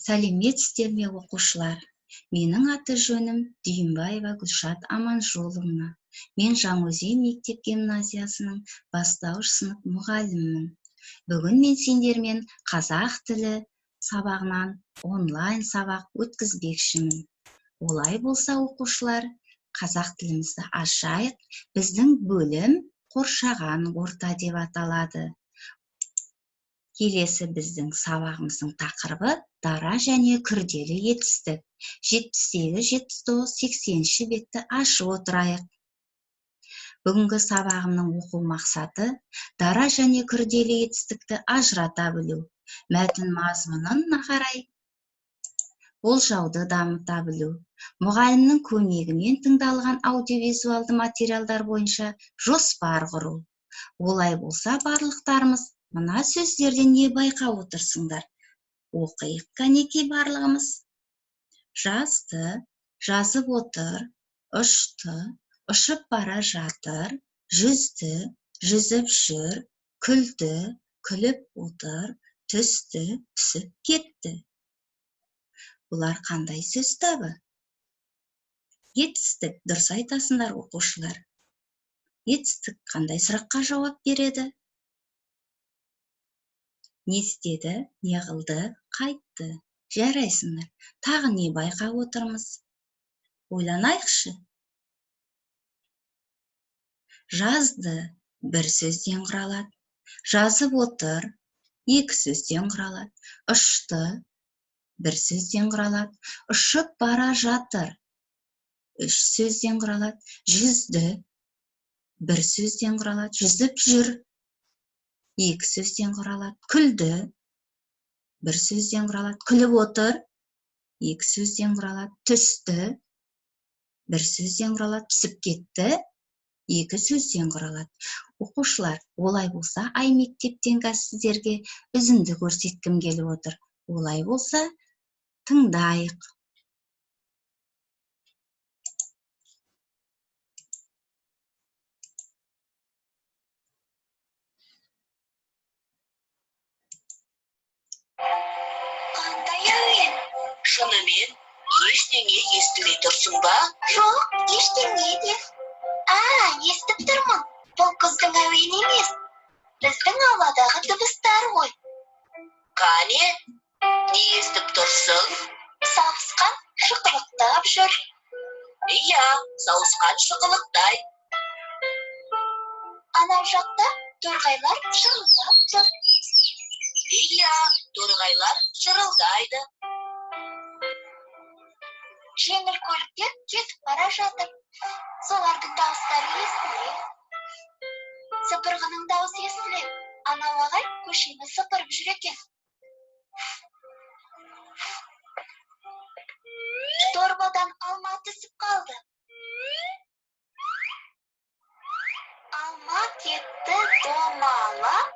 Сәлеметсіздер ме оқушылар? Менің аты жөнім Дүйімбаева Гүлшат Аманжоловна. Мен Жаңаөзен мектеп гимназиясының бастауыш сынып мұғалімімін. Бүгін мен сендермен қазақ тілі сабағынан онлайн сабақ өткізбекшімін. Олай болса оқушылар, қазақ тілімізді ашайық. Біздің бөлім қоршаған орта деп аталады. Келесі біздің сабағымыздың тақырыбы дара және күрделі етістік. 78-79-80 бетті ашып отырайық. Бүгінгі сабағымның оқу мақсаты дара және күрделі етістікті ажырата білу. Мәтін мазмұнына қарай болжауды дамыта білу. Мұғалімнің көмегімен тыңдалған аудиовизуалды материалдар бойынша жоспар құру. Олай болса барлықтарымыз мына сөздерден не байқап отырсыңдар? Оқиық кәнекей барлығымыз. Жазды, жазып отыр, ұшты, ұшып бара жатыр, жүзді, жүзіп жүр, күлді, күліп отыр, түсті, түсіп кетті. Бұлар қандай сөз табы? Етістік, дұрыс айтасыңдар оқушылар. Етістік қандай сұраққа жауап береді? Не істеді, не қылды, қайтты. Жарайсыңдар. Тағы не байқап отырмыз? Ойланайықшы. Жазды, бір сөзден құралады. Жазып отыр, екі сөзден құралады. Ұшты, бір сөзден құралады. Ұшып бара жатыр, үш сөзден құралады. Жүзді, бір сөзден құралады. Жүзіп жүр, екі сөзден құралады. Күлді, бір сөзден құралады. Күліп отыр, екі сөзден құралады. Түсті, бір сөзден құралады. Түсіп кетті, екі сөзден құралады. Оқушылар, олай болса, ай мектептен сіздерге үзінді көрсеткім келіп отыр. Олай болса, тыңдайық. Қандай әуен? Шынымен, ештеңе естімей тұрсың ба? Жоқ, ештеңе де. Естіп тұрмын. Бұл қыздың әуені емес. Біздің ауладағы дыбыстар ғой. Қане, не естіп тұрсың? Сауысқан шықылықтап жүр. Иә, сауысқан шықылықтай. Анау жақта торғайлар шырылдап жүр. Иә, торғайлар шырылдайды. Жеңіл көліктер кетіп бара жатыр. Солардың дауыстары естіледі. Сыпырғының дауысы естіледі. Анау ағай көшені сыпырып жүр екен. Дорбадан алма түсіп қалды. Алма кетті домалап,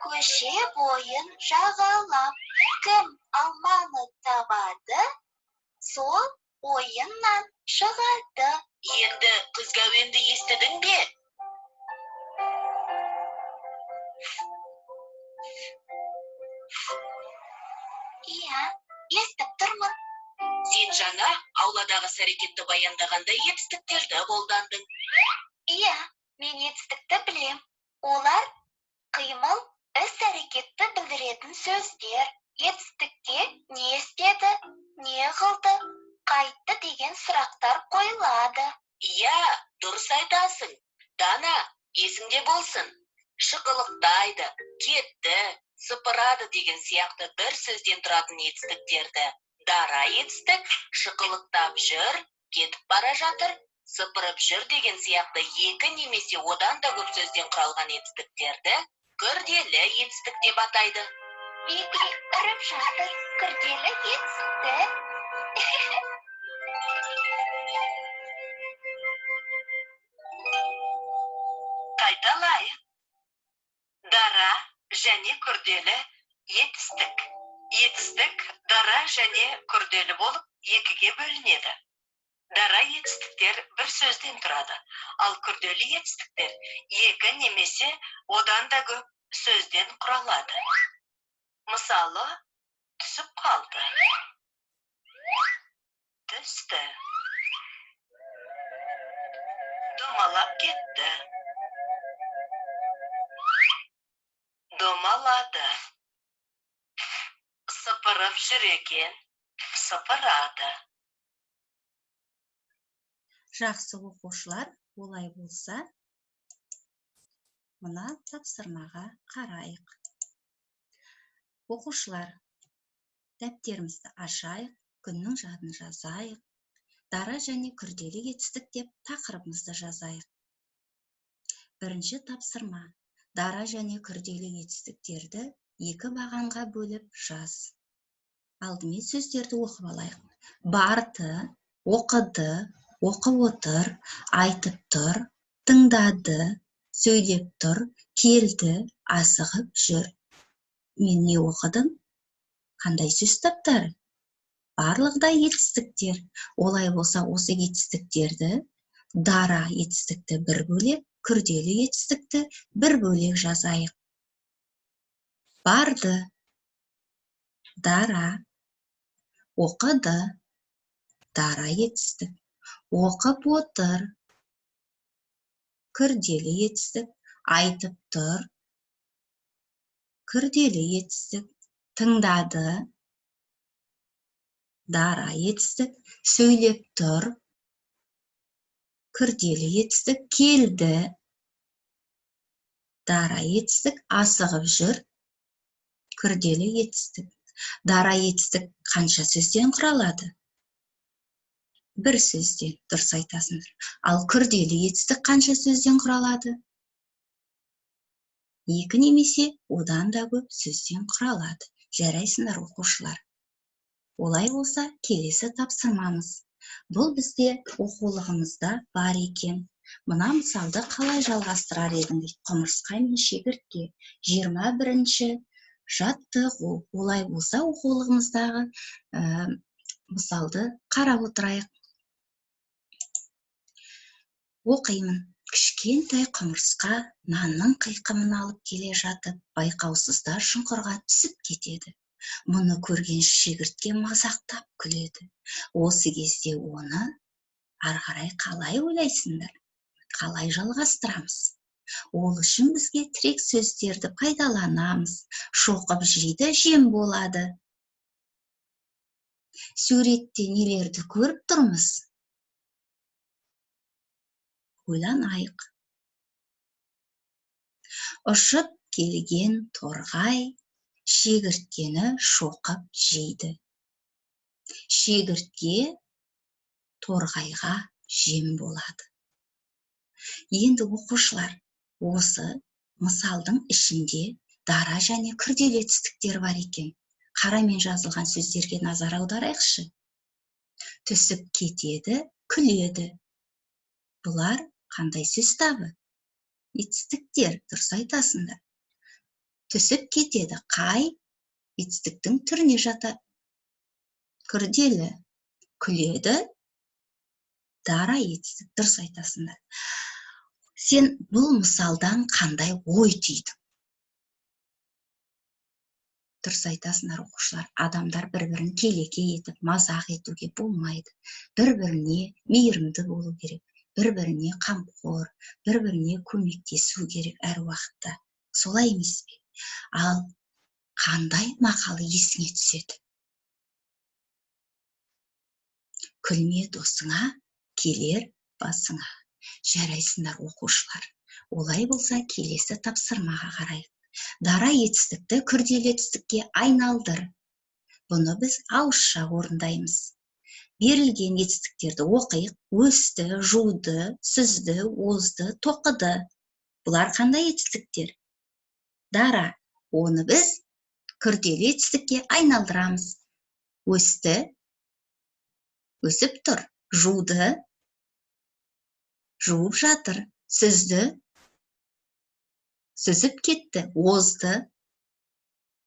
көше бойын жағалап. Кім алманы табады, сол ойыннан шығады. Енді күзгі әуенді естідің бе? Иә, естіп тұрмын. Сен жаңа ауладағы іс-әрекетті баяндағанда етістіктерді қолдандың. Иә, мен етістікті білем. Олар қимыл, іс-әрекетті білдіретін сөздер. Етістікте не істеді, не қылды, қайтты деген сұрақтар қойылады. Иә, дұрыс айтасың. Дана, есіңде болсын. Шықылықтайды, кетті, сыпырады деген сияқты бір сөзден тұратын етістіктерді. Дара етістік, шықылықтап жүр, кетіп бара жатыр, сыпырып жүр деген сияқты екі немесе одан да көп сөзден құралған етістіктерді күрделі етістік деп атайды. Егер ұрып жатыр, күрделі етістік. Қайталайық. Дара және күрделі етістік. Етістік дара және күрделі болып екіге бөлінеді. Дара етістіктер бір сөзден тұрады, ал күрделі етістіктер екі немесе одан да көп сөзден құралады. Мысалы, түсіп қалды. Түсті. Домалап кетті. Домалады. Сыпырып жүр екен. Сыпырады. Жақсы оқушылар, олай болса, мына тапсырмаға қарайық. Оқушылар, дәптерімізді ашайық, күннің жадын жазайық. Дара және күрделі жетістік деп тақырыбымызды жазайық. Бірінші тапсырма. Дара және күрделі жетістіктерді екі бағанға бөліп жаз. Алдымен сөздерді оқып алайық. Барды, оқыды, оқып отыр, айтып тұр, тыңдады, сөйлеп тұр, келді, асығып жүр. Мен не оқыдым? Қандай сөз таптары? Барлығы да етістіктер. Олай болса, осы етістіктерді дара етістікті бір бөлек, күрделі етістікті бір бөлек жазайық. Барды, дара, оқыды, дара етістік, оқып отыр, күрделі етістік, айтып тұр, күрделі етістік, тыңдады, дара етістік, сөйлеп тұр, күрделі етістік, келді, дара етістік, асығып жүр, күрделі етістік. Дара етістік қанша сөзден құралады? Бір сөзден, дұрыс айтасыңдар. Ал күрделі етістік қанша сөзден құралады? Екі немесе одан да көп сөзден құралады. Жарайсыңдар оқушылар. Олай болса, келесі тапсырмамыз. Бұл бізде оқулығымызда бар екен. Мына мысалды қалай жалғастырар едіңіз? Құмырсқа мен шегіртке. 21-ші жаттығу. Олай болса, оқулығымыздағы мысалды қарап отырайық. Оқимын. Кішкентай құмырсқа нанның қиқымын алып келе жатып, байқаусызда шұңқырға түсіп кетеді. Мұны көрген шегіртке мазақтап күледі. Осы кезде оны ары қарай қалай ойлайсыңдар? Қалай жалғастырамыз? Ол үшін бізге тірек сөздерді пайдаланамыз. Шоқып жейді, жем болады. Суретте нелерді көріп тұрмыз? Ойланайық. Ұшып келген торғай шегірткені шоқып жейді. Шегіртке торғайға жем болады. Енді оқушылар, осы мысалдың ішінде дара және күрделі етістіктер бар екен. Қарамен жазылған сөздерге назар аударайықшы. Түсіп кетеді, күледі. Бұлар қандай сөз табы? Етістіктер, дұрыс айтасыңдар. Түсіп кетеді, қай етістіктің түріне жатады? Күрделі. Күледі, дара етістік, дұрыс айтасыңдар. Сен бұл мысалдан қандай ой түйдің? Дұрыс айтасыңдар оқушылар. Адамдар бір-бірін келеке етіп, мазақ етуге болмайды. Бір-біріне мейірімді болу керек. Бір-біріне қамқор, бір-біріне көмектесу керек әр уақытта. Солай емес пе? Ал қандай мақалы есіңе түседі? Күлме досыңа, келер басыңа. Жарайсыңдар оқушылар. Олай болса, келесі тапсырмаға қарайық. Дара етістікті күрделі етістікке айналдыр. Бұны біз ауызша орындаймыз. Берілген етістіктерді оқиық. Өсті, жуды, сүзді, озды, тоқыды. Бұлар қандай етістіктер? Дара. Оны біз күрделі етістікке айналдырамыз. Өсті, өсіп тұр. Жуды, жуып жатыр. Сүзді, сүзіп кетті. Озды,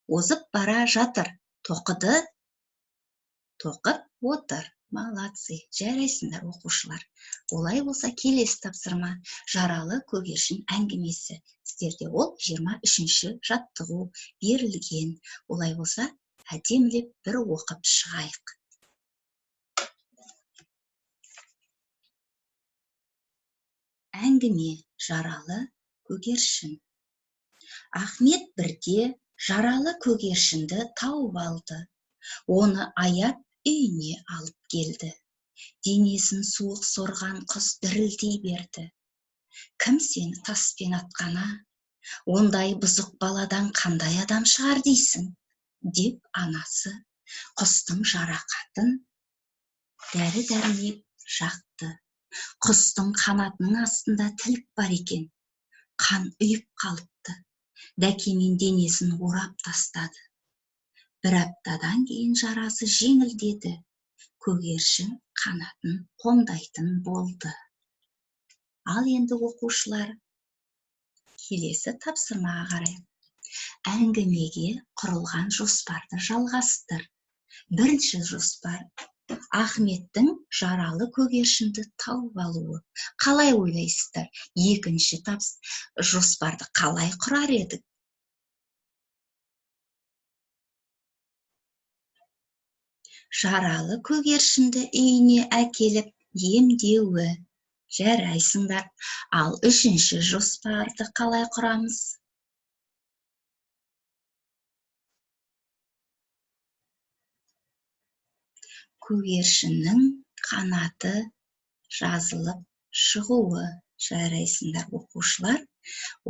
озып бара жатыр. Тоқыды, тоқып отыр. Молодцы. Жарайсыңдар оқушылар. Олай болса, келесі тапсырма жаралы көгершін әңгімесі. Сіздерде ол 23-ші жаттығу берілген. Олай болса, әдемілеп бір оқып шығайық. Әңгіме: жаралы көгершін. Ахмет бірде жаралы көгершінді тауып алды. Оны аяп үйіне алып келді. Денесін суық сорған құс дірілдей берді. Кім сені таспен атқана? Ондай бұзық баладан қандай адам шығар дейсің? Деп анасы құстың жарақатын дәрі-дәрмек жақты. Құстың қанатының астында тілік бар екен. Қан ұйып қалыпты. Дәкемен денесін орап тастады. Бір аптадан кейін жарасы жеңілдеді. Көгершін қанатын қомдайтын болды. Ал енді оқушылар, келесі тапсырмаға қарай. Әңгімеге құрылған жоспарды жалғастыр. Бірінші жоспар: Ахметтің жаралы көгершінді тауып алуы. Қалай ойлайсыздар? Екінші жоспарды қалай құрар едік? Жаралы көгершінді үйіне әкеліп емдеуі. Жарайсыңдар. Ал үшінші жоспарды қалай құрамыз? Көгершіннің қанаты жазылып шығуы. Жарайсыңдар оқушылар.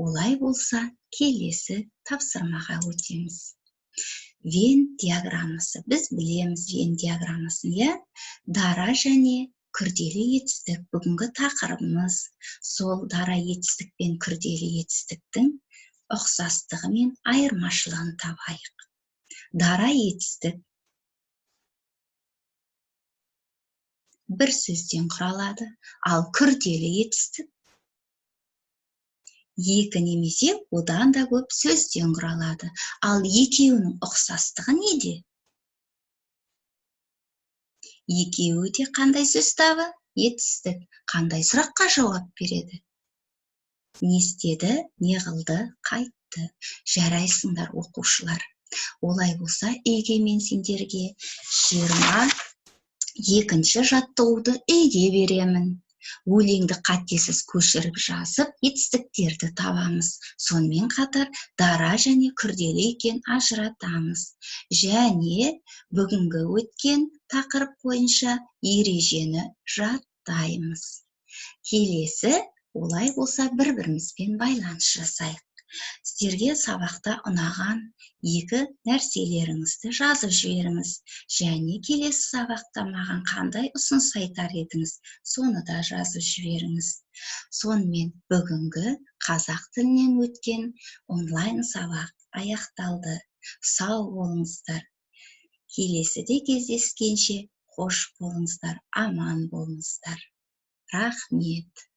Олай болса, келесі тапсырмаға өтеміз. Вен диаграммасы. Біз білеміз Вен диаграммасын, иә? Дара және күрделі етістік. Бүгінгі тақырыбымыз сол дара етістік пен күрделі етістіктің ұқсастығы мен айырмашылығын табайық. Дара етістік бір сөзден құралады, ал күрделі етістік екі немесе одан да көп сөзден құралады. Ал екеуінің ұқсастығы неде? Екеуі де қандай сөз табы? Етістік. Қандай сұраққа жауап береді? Не істеді, не қылды, қайтты. Жарайсыңдар оқушылар. Олай болса, үйге мен сендерге 22-ші жаттығуды үйге беремін. Өлеңді қатесіз көшіріп жазып, етістіктерді табамыз. Сонымен қатар дара және күрделі екен ажыратамыз. Және бүгінгі өткен тақырып бойынша ережені жаттаймыз. Келесі, олай болса, бір-бірімізбен байланыс жасайық. Сіздерге сабақта ұнаған екі нәрселеріңізді жазып жіберіңіз. Және келесі сабақта маған қандай ұсыныс айтар едіңіз, соны да жазып жіберіңіз. Сонымен бүгінгі қазақ тілінен өткен онлайн сабақ аяқталды. Сау болыңыздар. Келесіде кездескенше қош болыңыздар, аман болыңыздар. Рахмет.